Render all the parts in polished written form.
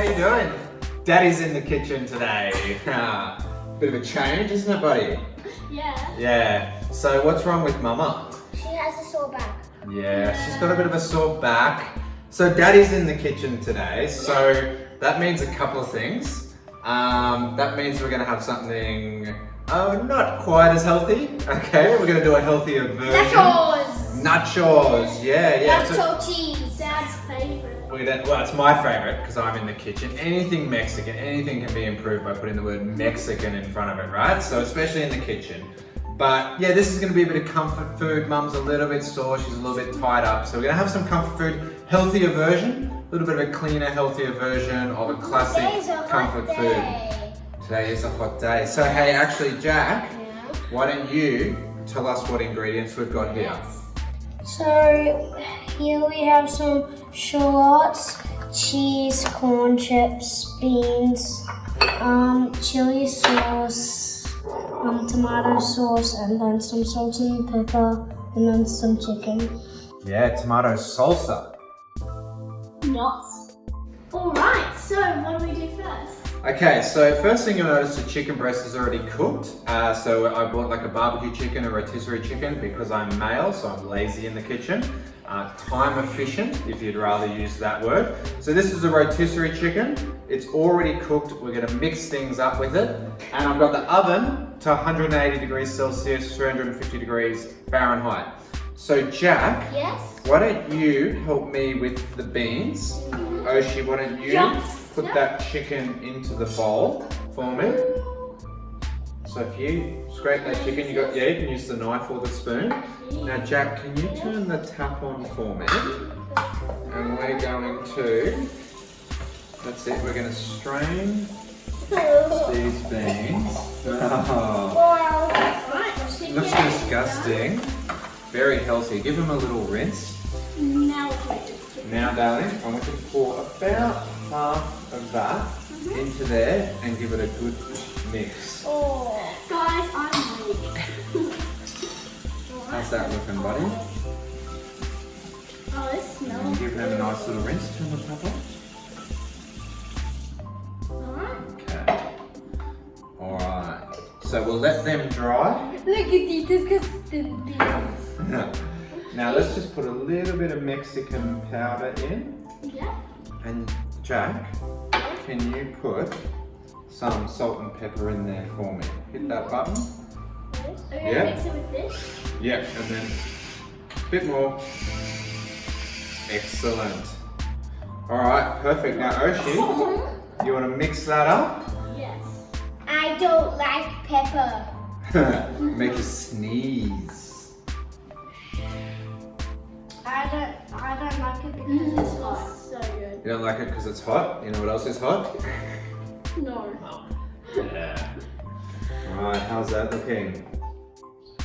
you doing? Daddy's in the kitchen today. Bit of a change, isn't it, buddy? Yeah. Yeah. So what's wrong with Mumma? She has a sore back. Yeah, she's got a bit of a sore back. So Daddy's in the kitchen today. So that means a couple of things. That means we're gonna have something not quite as healthy. Okay, we're gonna do a healthier version. Nachos. Yeah. Nacho cheese. Dad's favourite. Well, it's my favourite because I'm in the kitchen. Anything Mexican, anything can be improved by putting the word Mexican in front of it, right? So especially in the kitchen. But yeah, this is going to be a bit of comfort food. Mum's a little bit sore, she's a little bit tied up. So we're going to have some comfort food, healthier version, a little bit of a cleaner, healthier version of a classic comfort food. Today is a hot day. So hey, actually Jack, why don't you tell us what ingredients we've got here? So here we have some shallots, cheese, corn chips, beans, chili sauce, tomato sauce, and then some salt and pepper, and then some chicken. Yeah, tomato salsa. Nuts. Alright, so what do we do first? Okay, so first thing you'll notice, the chicken breast is already cooked. So I bought like a barbecue chicken, a rotisserie chicken, because I'm male, so I'm lazy in the kitchen. Time efficient, if you'd rather use that word. So this is a rotisserie chicken. It's already cooked. We're gonna mix things up with it. And I've got the oven to 180 degrees Celsius, 350 degrees Fahrenheit. So Jack, Yes? why don't you help me with the beans? Oshi, why don't you put that chicken into the bowl for me? So if you scrape that chicken, you can use the knife or the spoon. Now Jack, can you turn the tap on for me? And we're going to, that's it, we're going to strain these beans. Oh, looks disgusting. Very healthy. Give them a little rinse. Now darling, I want you to pour about half of that into there and give it a good mix. Guys, I'm weak. How's that looking, buddy? Oh, this smells And give them a nice little rinse. Turn the tap on. Alright. Okay. Alright. So we'll let them dry. Look at these disgusting beans. Now let's just put a little bit of Mexican powder in. Yeah. And Jack, can you put some salt and pepper in there for me? Hit that button. Are we gonna mix it with this? Yep, and then a bit more. Excellent. Alright, perfect. Now Oshi, you want to mix that up? Yes. I don't like pepper. Make you sneeze. I don't like it because This it's hot. was so good. You don't like it because it's hot? You know what else is hot? No. Yeah. Alright, how's that looking?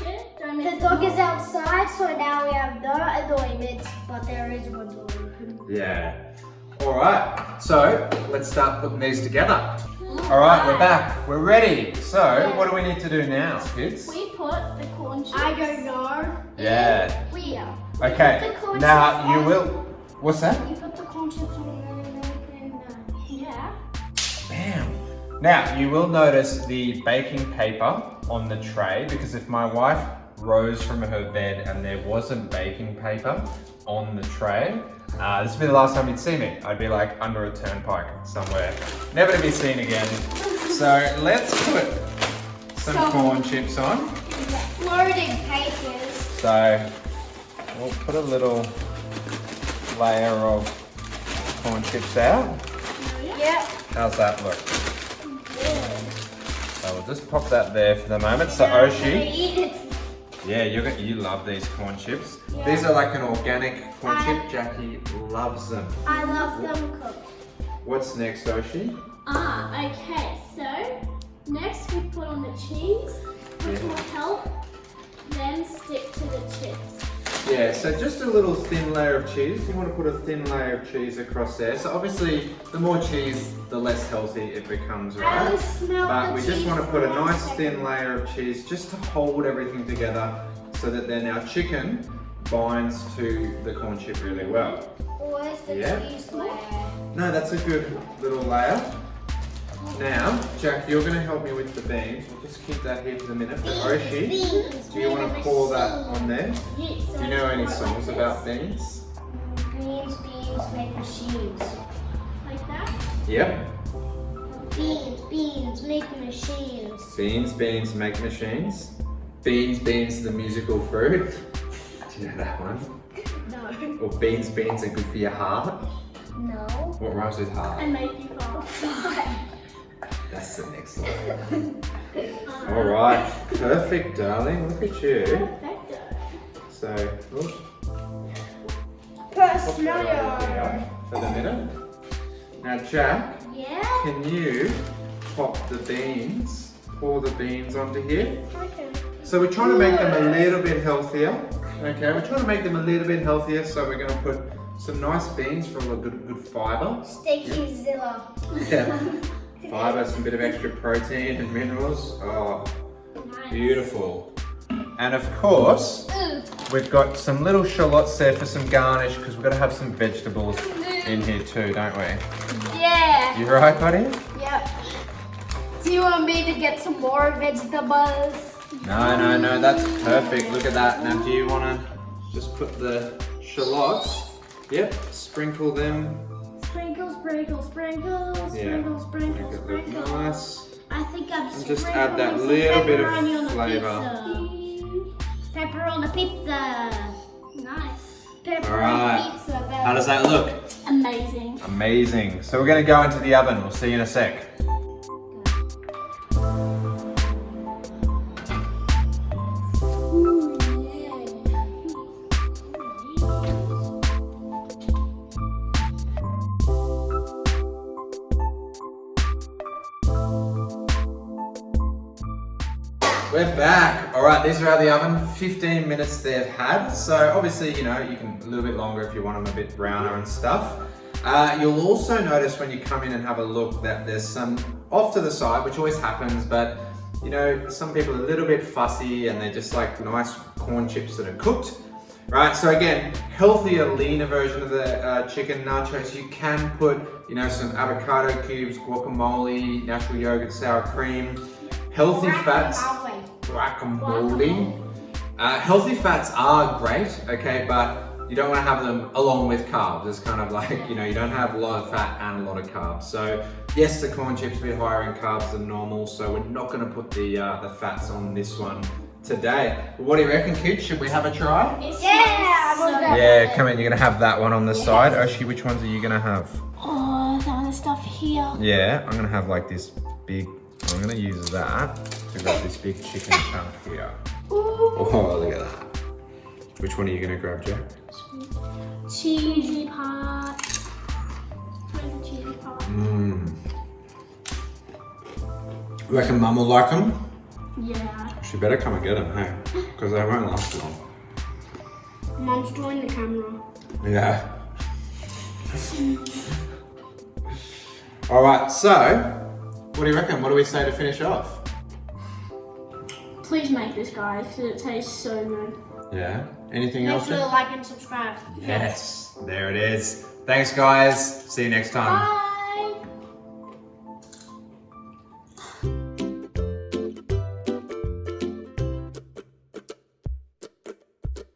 Yeah, don't The mix dog it is outside, so now we have no annoyment, but there is one door open. Yeah. Alright, so let's start putting these together. Alright, we're back. We're ready. So, what do we need to do now, kids? We put the corn chips. I don't know. Yeah. Yeah. Okay, now you will... What's that? You put the corn chips on Yeah. Bam. Now, you will notice the baking paper on the tray because if my wife rose from her bed and there wasn't baking paper on the tray, this would be the last time you'd see me. I'd be like under a turnpike somewhere, never to be seen again. So let's put some corn chips on. Floating papers. So we'll put a little layer of corn chips out. Yep. How's that look? So we'll just pop that there for the moment. So Oshi, Eat it. yeah, you love these corn chips. Yeah. These are like an organic corn chip. Jackie loves them. I love them cooked. What's next, Oshi? Okay, so next we put on the cheese, which will help them stick to the chips. Yeah, so just a little thin layer of cheese. You want to put a thin layer of cheese across there. So obviously, the more cheese, the less healthy it becomes, right? But we just want to put a nice thin layer of cheese just to hold everything together so that then our chicken binds to the corn chip really well. Where's the Yeah. cheese layer? No, that's a good little layer. Now, Jack, you're going to help me with the beans. We'll just keep that here for the minute. But Oshi, do you want to pour that on there? Yes. Do you know any songs about beans? Beans make machines. Like that? Yep. Beans make machines. Beans make machines. Beans, the musical fruit. Do you know that one? No. Or beans are good for your heart. No. What rhymes with heart? And make you fall. That's the next one. Alright, perfect, darling. Look at you. Perfecto. So, oops, Press pop that over here for the minute. Now, Jack, Yeah. can you pop the beans, pour the beans onto here? Okay. So we're trying to make them a little bit healthier. Okay, we're trying to make them a little bit healthier, so we're going to put some nice beans for a good fibre. Sticky Zilla. Yeah. Fibre, some bit of extra protein and minerals. Oh, Nice. beautiful. And of course, we've got some little shallots there for some garnish because we've got to have some vegetables in here too, don't we? Yeah. You right, buddy? Yep. Do you want me to get some more vegetables? No, that's perfect. Look at that. Now, do you want to just put the shallots? Yep, sprinkle them. Sprinkle, sprinkle, sprinkle, Yeah. sprinkle, sprinkle, Make it look sprinkle. nice. I think I'm And just add that sprinkling little some bit of pepperoni on the flavour. pizza. Pepper on the pizza. Nice. Pepperoni Alright. pizza. How does that look? Amazing. Amazing. So we're going to go into the oven. We'll see you in a sec. We're back. All right, these are out of the oven. 15 minutes they've had. So obviously, you know, you can a little bit longer if you want them a bit browner and stuff. You'll also notice when you come in and have a look that there's some off to the side, which always happens, but you know, some people are a little bit fussy and they just like nice corn chips that are cooked. Right, so again, healthier, leaner version of the chicken nachos. You can put, you know, some avocado cubes, guacamole, natural yogurt, sour cream, healthy fats. Guacamole. Healthy fats are great, okay, but you don't want to have them along with carbs. It's kind of like, you know, you don't have a lot of fat and a lot of carbs. So yes, the corn chips are a bit higher in carbs than normal, so we're not going to put the fats on this one today. But what do you reckon, kids? Should we have a try? Yeah, come in. You're going to have that one on the side. Oshi, which ones are you going to have? Oh, some of the stuff here. Yeah, I'm going to have like this big, I'm going to use that to grab this big chicken chunk here. Oh, look at that. Which one are you going to grab, Jack? Cheesy part. Where's the cheesy part? Mmm. Reckon Mum will like them? Yeah. She better come and get them, hey? Because they won't last long. Mom's doing the camera. Yeah. Alright, so, what do you reckon? What do we say to finish off? Please make this, guys, because it tastes so good. Yeah. Anything Make else? sure to Jack? like and subscribe. Yes. There it is. Thanks, guys. See you next time. Bye.